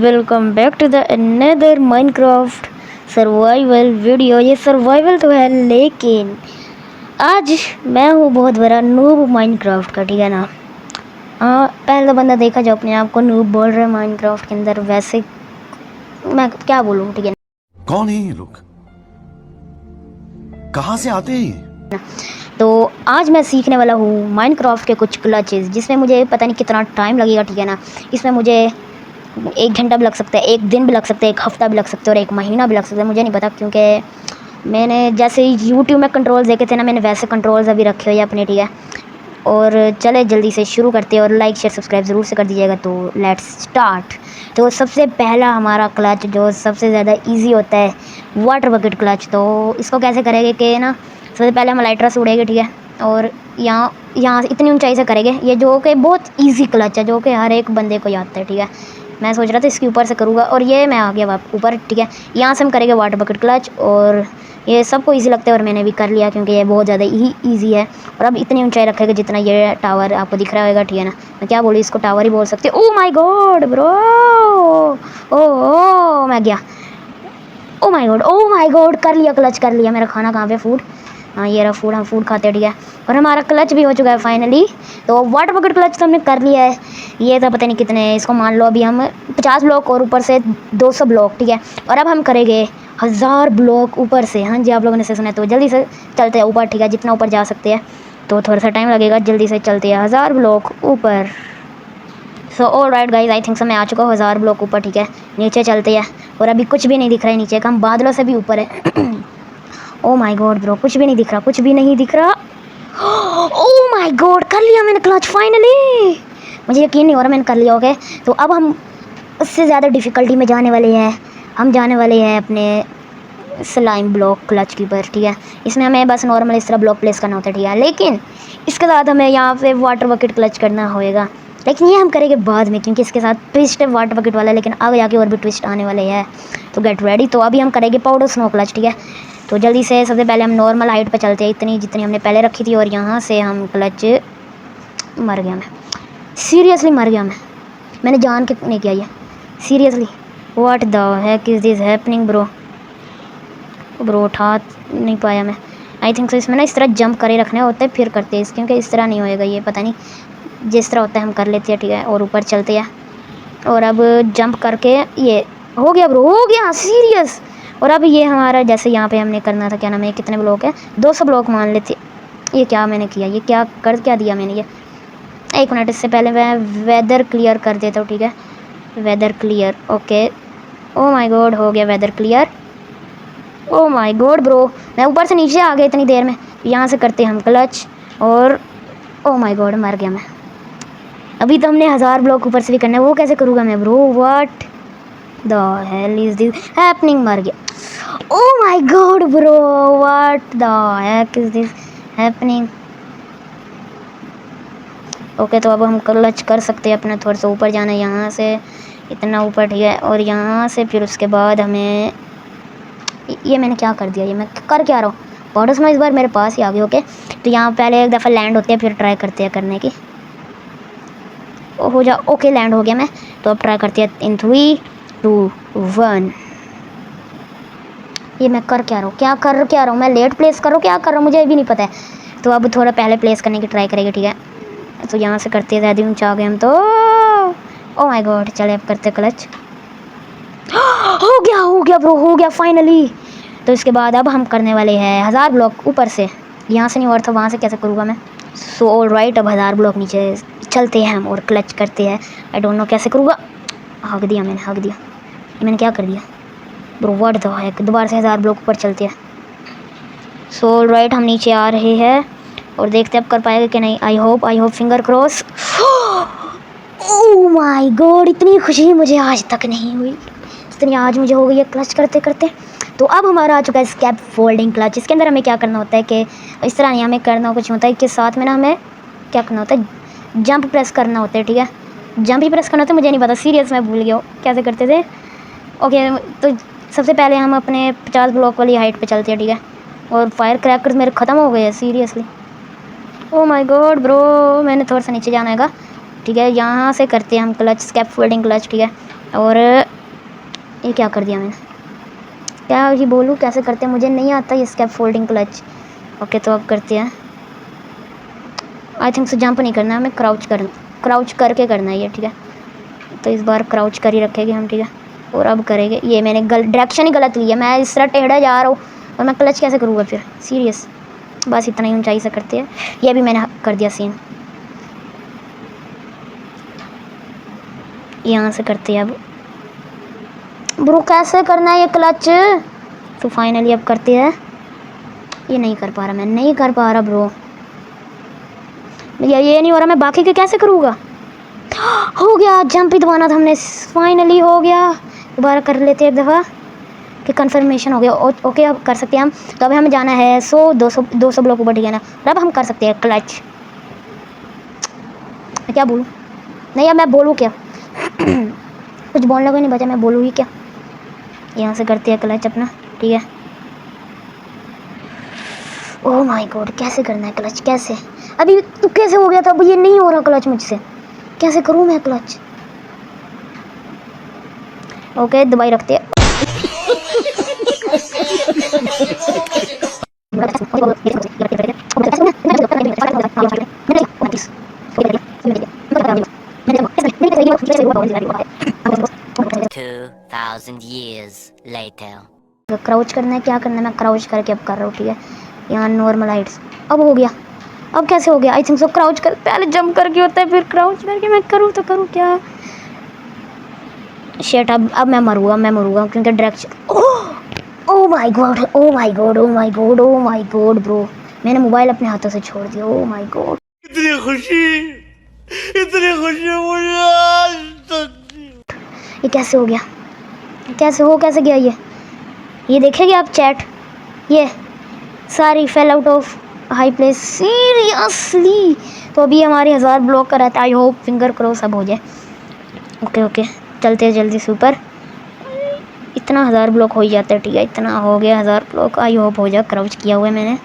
Welcome back to the another Minecraft survival video. ये survival तो है, लेकिन आज मैं हूँ बहुत बड़ा नूब माइनक्राफ्ट का, ठीक है ना। हाँ, पहला बंदा देखा जो अपने आप को नूब बोल रहा है माइनक्राफ्ट के अंदर, वैसे मैं क्या बोलूँ, ठीक है। कौन है ये लोग, कहाँ से आते हैं? तो आज मैं सीखने वाला हूँ माइनक्राफ्ट के कुछ क्लचेस, जिसमें मुझे पता नहीं कितना टाइम लगेगा, ठीक है ना। इसमें मुझे 1 घंटा भी लग सकता है, 1 दिन भी लग सकता है, 1 हफ्ता भी लग सकता है और 1 महीना भी लग सकता है, मुझे नहीं पता। क्योंकि मैंने जैसे यूट्यूब में कंट्रोल्स देखे थे ना, मैंने वैसे कंट्रोल्स अभी रखे हुए हैं अपने, ठीक है। और चले जल्दी से शुरू करते हैं, और लाइक शेयर सब्सक्राइब ज़रूर से कर दीजिएगा। तो लेट्स स्टार्ट। तो सबसे पहला हमारा क्लच जो सबसे ज़्यादा इजी होता है, वाटर बकेट क्लच। तो इसको कैसे करेंगे कि ना, सबसे पहले हम लाइटर से उड़ेंगे, ठीक है। और यहाँ इतनी ऊंचाई से करेंगे, ये जो कि बहुत ईजी क्लच है, जो कि हर एक बंदे को आता है, ठीक है। मैं सोच रहा था इसके ऊपर से करूँगा, और ये मैं आ गया ऊपर, ठीक है। यहाँ से हम करेंगे वाटर बकेट क्लच, और ये सबको इजी लगता है और मैंने भी कर लिया क्योंकि ये बहुत ज़्यादा ही ईजी है। और अब इतनी ऊंचाई रखेगा जितना ये टावर आपको दिख रहा होगा, ठीक है ना। मैं क्या बोलूँ, इसको टावर ही बोल सकते। ओह माय गॉड ब्रो, ओ मैं गया। ओ माय गॉड कर लिया, क्लच कर लिया। मेरा खाना कहाँ पे, फूड, हाँ ये रहा फूड, हम फूड खाते हैं, ठीक है। और हमारा क्लच भी हो चुका है फाइनली। तो वाटर बकेट क्लच तो हमने कर लिया है। ये तो पता नहीं कितने हैं, इसको मान लो अभी हम 50 ब्लॉक और ऊपर से 200 ब्लॉक, ठीक है। और अब हम करेंगे 1000 ब्लॉक ऊपर से। हाँ जी, आप लोगों ने से सुना है, तो जल्दी से चलते हैं ऊपर, ठीक है। जितना ऊपर जा सकते हैं, तो थोड़ा सा टाइम लगेगा, जल्दी से चलते हैं 1000 ब्लॉक ऊपर। सो ऑल राइट गाइज, आई थिंक सो मैं आ चुका हूँ 1000 ब्लॉक ऊपर, ठीक है। नीचे चलते हैं, और अभी कुछ भी नहीं दिख रहा है नीचे का, हम बादलों से भी ऊपर है। ओ माय गॉड ब्रो, कुछ भी नहीं दिख रहा, कुछ भी नहीं दिख रहा। ओ माय गॉड, कर लिया मैंने क्लच फाइनली। मुझे यकीन नहीं हो रहा मैंने कर लिया, ओके। तो अब हम उससे ज़्यादा डिफ़िकल्टी में जाने वाले हैं। हम जाने वाले हैं अपने स्लाइम ब्लॉक क्लच की पर, ठीक है। इसमें हमें बस नॉर्मल इस तरह ब्लॉक प्लेस करना होता है, ठीक है। लेकिन इसके साथ हमें यहाँ पे वाटर बकेट क्लच करना होएगा, लेकिन ये हम करेंगे बाद में, क्योंकि इसके साथ ट्विस्ट है वाटर बकेट वाला, लेकिन आगे जाके और भी ट्विस्ट आने वाले हैं। तो गेट रेडी। तो अभी हम करेंगे पाउडर स्नो क्लच, ठीक है। तो जल्दी से सबसे पहले हम नॉर्मल हाइट पे चलते हैं, इतनी जितनी हमने पहले रखी थी। और यहाँ से हम क्लच, मर गया मैं, सीरियसली मर गया मैंने जान के नहीं किया ये, seriously. What the heck is this happening bro उठा नहीं पाया मैं। आई थिंक सो इसमें ना इस तरह जंप करे रखने होते हैं, फिर करते हैं इस, क्योंकि इस तरह नहीं होएगा ये, पता नहीं जिस तरह होता है हम कर लेते हैं, ठीक है। और ऊपर चलते हैं, और अब जंप करके ये हो गया ब्रो, हो गया सीरियस। और अब ये हमारा जैसे यहाँ पे हमने करना था, क्या नाम है, कितने ब्लॉक है, 200 ब्लॉक मान लेते। ये क्या मैंने किया, ये क्या कर क्या दिया मैंने ये। 1 मिनट, इससे पहले मैं वेदर क्लियर कर देता हूँ, ठीक है। Weather clear, okay. Oh my god, हो गया weather clear. Oh my god bro, मैं ऊपर से नीचे आ गया इतनी देर में। यहाँ से करते हम क्लच, और ओ माय गॉड मर गया मैं। अभी तो हमने 1000 ब्लॉक ऊपर से भी करना है, वो कैसे करूँगा मैं bro, what the hell is this happening, मर गया। ओ my god bro, what the heck is this happening. Okay, तो अब हम क्लच कर सकते हैं अपना, थोड़ा सा ऊपर जाना है यहाँ से, इतना ऊपर, ठीक है। और यहाँ से फिर उसके बाद हमें, ये मैंने क्या कर दिया, ये मैं कर क्या रहा हूँ। पाउडर में इस बार मेरे पास ही आ गई, ओके। तो यहाँ पहले एक दफ़ा लैंड होते हैं, फिर ट्राई करते हैं करने की। हो जा, ओके लैंड हो गया मैं। तो अब ट्राई करते हैं इन 3, 2, 1। ये मैं कर क्या रहा हूँ, क्या रहा हूँ मैं, लेट प्लेस करो, क्या कर रहा हूँ मुझे भी नहीं पता है। तो अब थोड़ा पहले प्लेस करने की ट्राई करेंगे, ठीक है। तो यहाँ से करते हैं, ज़्यादा ऊँचा आ गए हम तो। ओ माय गॉड, चले अब करते क्लच। हो गया ब्रो, हो गया फाइनली। तो इसके बाद अब हम करने वाले हैं 1000 ब्लॉक ऊपर से। यहाँ से नहीं और था, वहाँ से कैसे करूँगा मैं। सो ऑल राइट, अब 1000 ब्लॉक नीचे चलते हैं हम और क्लच करते हैं। आई डोंट नो कैसे करूँगा। हक दिया मैंने, हक दिया, ये मैंने क्या कर दिया ब्रो, व्हाट द हेक। दोबारा से 1000 ब्लॉक ऊपर चलते हैं। सो ऑल राइट, हम नीचे आ रहे हैं और देखते हैं अब कर पाएगा कि नहीं। I hope, finger cross. Oh my God, इतनी खुशी मुझे आज तक नहीं हुई जितनी आज मुझे हो गई है क्लच करते करते। तो अब हमारा आ चुका है स्कैप फोल्डिंग क्लच। इसके अंदर हमें क्या करना होता है कि इस तरह नहीं, हमें करना कुछ होता है कि साथ में ना हमें क्या करना होता है, जंप प्रेस करना होता है, ठीक है। जंप ही प्रेस करना होता है, मुझे नहीं पता, सीरियस मैं भूल गया हूँ कैसे करते थे। ओके, तो सबसे पहले हम अपने 50 ब्लॉक वाली हाइट पे चलते हैं, ठीक है। और फायर क्रैकर्स मेरे ख़त्म हो गए हैं seriously. Oh my god bro, मैंने थोड़ा सा नीचे जाना है, ठीक है। यहाँ से करते हैं हम क्लच, स्कैप फोल्डिंग क्लच, ठीक है। और ये क्या कर दिया मैंने, क्या ही बोलूँ, कैसे करते हैं मुझे नहीं आता ये स्कैप फोल्डिंग क्लच। ओके तो अब करते हैं, आई थिंक सो जंप नहीं करना है हमें, क्राउच करके करना है ये, ठीक है। तो इस बार क्राउच कर ही रखेंगे हम, ठीक है। और अब करेंगे, ये मैंने डायरेक्शन ही गलत ली है, मैं इस तरह टेढ़ा जा रहा हूँ और मैं क्लच कैसे करूँगा फिर, सीरियस। बस इतना ही ऊंचाई से करते हैं, ये भी मैंने कर दिया सीन। यहाँ से करते हैं अब, ब्रो कैसे करना है ये क्लच। तो फाइनली अब करते हैं, ये नहीं कर पा रहा, मैं नहीं कर पा रहा ब्रो, ये नहीं हो रहा, मैं बाकी के कैसे करूँगा। हो गया, जंप ही दबाना था हमने, फाइनली हो गया। दोबारा कर लेते हैं एक दफ़ा कि कंफर्मेशन हो गया। ओके अब कर सकते हैं हम। तो अब हमें जाना है 100-200 ब्लॉक ऊपर, ठीक है ना। अब हम कर सकते हैं क्लच। मैं क्या बोलूँ, नहीं यार मैं बोलूँ क्या कुछ बोलने को नहीं बचा, मैं बोलूँ ही क्या। यहाँ से करते हैं क्लच अपना, ठीक है। ओह माय गॉड, कैसे करना है क्लच, कैसे, अभी तो कैसे हो गया था, अब ये नहीं हो रहा क्लच मुझसे, कैसे करूँ मैं क्लच। ओके दबाई रखते हैं। क्राउच करना है, क्या करना है, मैं क्राउच करके अब कर रहा हूँ, ठीक है। यहाँ नॉर्मल हाइट्स, अब हो गया, अब कैसे हो गया, आई थिंक सो क्राउच कर, पहले जंप करके होता है फिर क्राउच करके मैं करूँ तो करूँ क्या। शेट, अब मैं मरूंगा क्योंकि direction, oh my God, oh my God, oh my God, oh my god bro, मैंने मोबाइल अपने हाथों से छोड़ दिया, ओह माय गॉड। इतनी खुशी मुझे आज तक। ये कैसे हो गया, कैसे गया ये देखेंगे आप चैट, ये सारी fail out of high place, seriously. तो अभी हमारे 1000 ब्लॉक का रहता है, आई होप फिंगर क्रॉस अब हो जाए। ओके चलते हैं जल्दी से ऊपर, इतना 1000 ब्लॉक हो ही जाता है, ठीक है। इतना हो गया 1000 ब्लॉक, आई होप हो जाए, क्राउच किया हुआ है मैंने,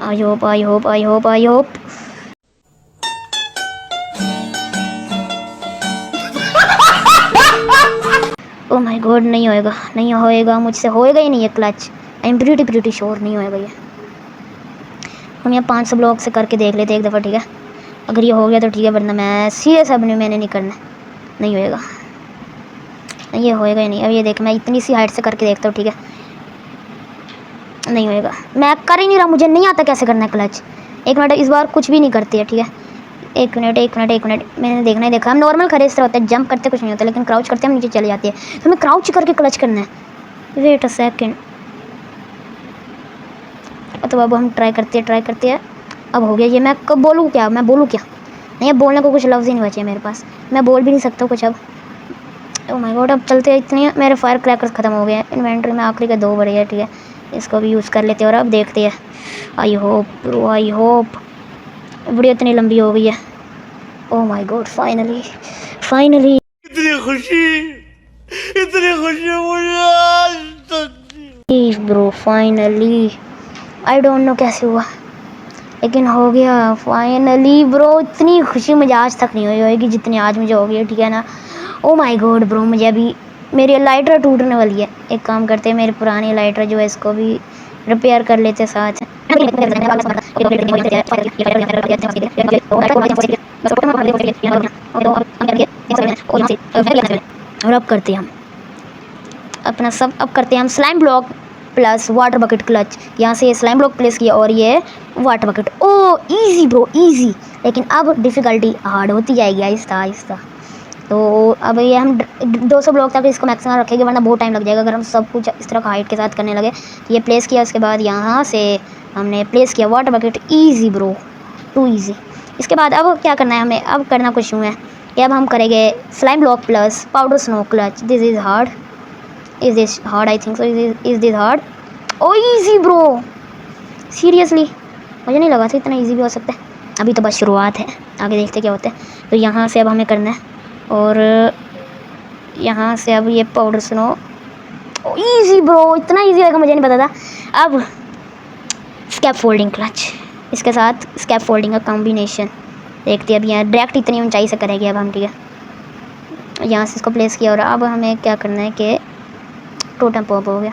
I hope. Oh my God, नहीं होएगा मुझसे, होएगा ही नहीं ये clutch, I am pretty sure नहीं होएगा ये। हम यहाँ 500 ब्लॉक से करके देख लेते एक दफ़ा, ठीक है। अगर ये हो गया तो ठीक है, वरना मैं सीरियस अब मैंने नहीं करना, नहीं होएगा, ये होएगा ही नहीं। अब ये देख, मैं इतनी सी हाइट से करके देखता हूँ, ठीक है, नहीं होएगा, मैं कर ही नहीं रहा, मुझे नहीं आता कैसे करना है क्लच। एक मिनट, इस बार कुछ भी नहीं करती है, ठीक है। एक मिनट, मैंने देखा, हम नॉर्मल खड़े इस तरह होता है, जंप करते कुछ नहीं होता, लेकिन क्राउच करते हम नीचे चले जाते हैं, तो हमें क्राउच करके क्लच करना है। वेट अ सेकेंड, तो अब हम ट्राई करते हैं। अब हो गया ये, मैं कब बोलूँ क्या, नहीं, अब बोलने को कुछ लफ्ज़ ही नहीं बचे मेरे पास, मैं बोल भी नहीं सकता कुछ अब। ओह माय गॉड, अब चलते हैं, इतनी मेरे फायर क्रैकर्स ख़त्म हो गए हैं, इन्वेंट्री में आखिरी के 2 बड़े हैं, ठीक है। इसको भी यूज़ कर लेते हैं और अब देखते हैं, आई होप वीडियो इतनी लंबी हो गई है। ओह माय गॉड, फाइनली इतनी खुशी मुझे आज तक bro, finally I don't know कैसे हुआ, लेकिन हो गया फाइनली ब्रो। इतनी खुशी मुझे आज तक नहीं हुई होगी जितनी आज मुझे हो गई है, ठीक है ना। ओह माय गॉड ब्रो, मुझे अभी मेरी लाइटर टूटने वाली है, एक काम करते हैं, मेरी पुरानी लाइटर जो है इसको भी रिपेयर कर लेते साथ। और अब करते हैं हम अपना सब, अब करते हैं हम slime block plus water bucket clutch. यहाँ से ये स्लाइम ब्लॉक प्लेस किया और ये वाटर बकेट। ओ इजी ब्रो इजी, लेकिन अब डिफ़िकल्टी हार्ड होती जाएगी आहिस्ता। तो अब ये हम 200 ब्लॉक तक इसको मैक्सिमम रखेंगे, वरना बहुत टाइम लग जाएगा अगर हम सब कुछ इस तरह हाइट के साथ करने लगे। तो ये प्लेस किया, उसके बाद यहाँ से हमने प्लेस किया water bucket. Easy bro, too easy. इसके बाद अब क्या करना है हमें, अब करना कुछ यूँ है कि अब हम करेंगे slime block plus powder snow clutch. This is hard, is this hard, I think so is this hard. Oh easy bro, seriously मुझे नहीं लगा था इतना ईजी भी हो सकता है। अभी तो बस शुरुआत है, आगे देखते क्या होता है। तो यहाँ से अब हमें करना है और यहाँ से अब ये पाउडर स्नो। ईजी ब्रो, इतना ईजी होगा मुझे नहीं पता था। अब स्कैप फोल्डिंग क्लच, इसके साथ स्कैप फोल्डिंग का कॉम्बिनेशन देखते हैं। अब यहाँ डायरेक्ट इतनी ऊंचाई से करेंगे अब हम, ठीक है। यहाँ से इसको प्लेस किया और अब हमें क्या करना है कि टोटम पॉप हो गया।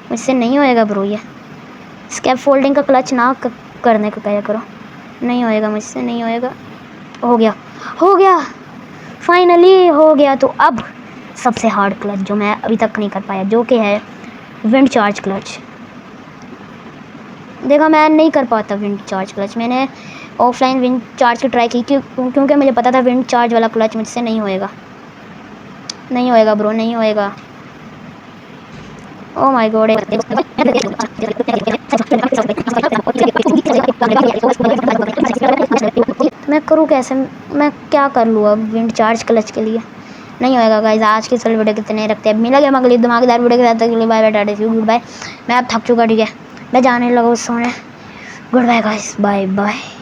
मुझसे नहीं होएगा ब्रो ये। स्कैप फोल्डिंग का क्लच ना करने को क्या करो, नहीं होएगा मुझसे, नहीं होएगा। हो गया फाइनली हो गया। तो अब सबसे हार्ड क्लच जो मैं अभी तक नहीं कर पाया, जो कि है विंड चार्ज क्लच। देखा, मैं नहीं कर पाता विंड चार्ज क्लच। मैंने ऑफलाइन विंड चार्ज की ट्राई की क्योंकि मुझे पता था विंड चार्ज वाला क्लच मुझसे नहीं होएगा, नहीं होएगा ब्रो, नहीं होएगा। ओ माय गॉड, मैं करूँ कैसे, मैं क्या कर लूँ अब विंड चार्ज क्लच के लिए? नहीं होएगा गाइस। आज की चल वीडियो कितने रखते हैं, मिला गया अगली धमाकेदार वीडियो के साथ। तक के लिए बाय बाय, टाटा सी गुड बाय। मैं अब थक चुका, ठीक है, मैं जाने लगा सोने। Goodbye guys, bye bye.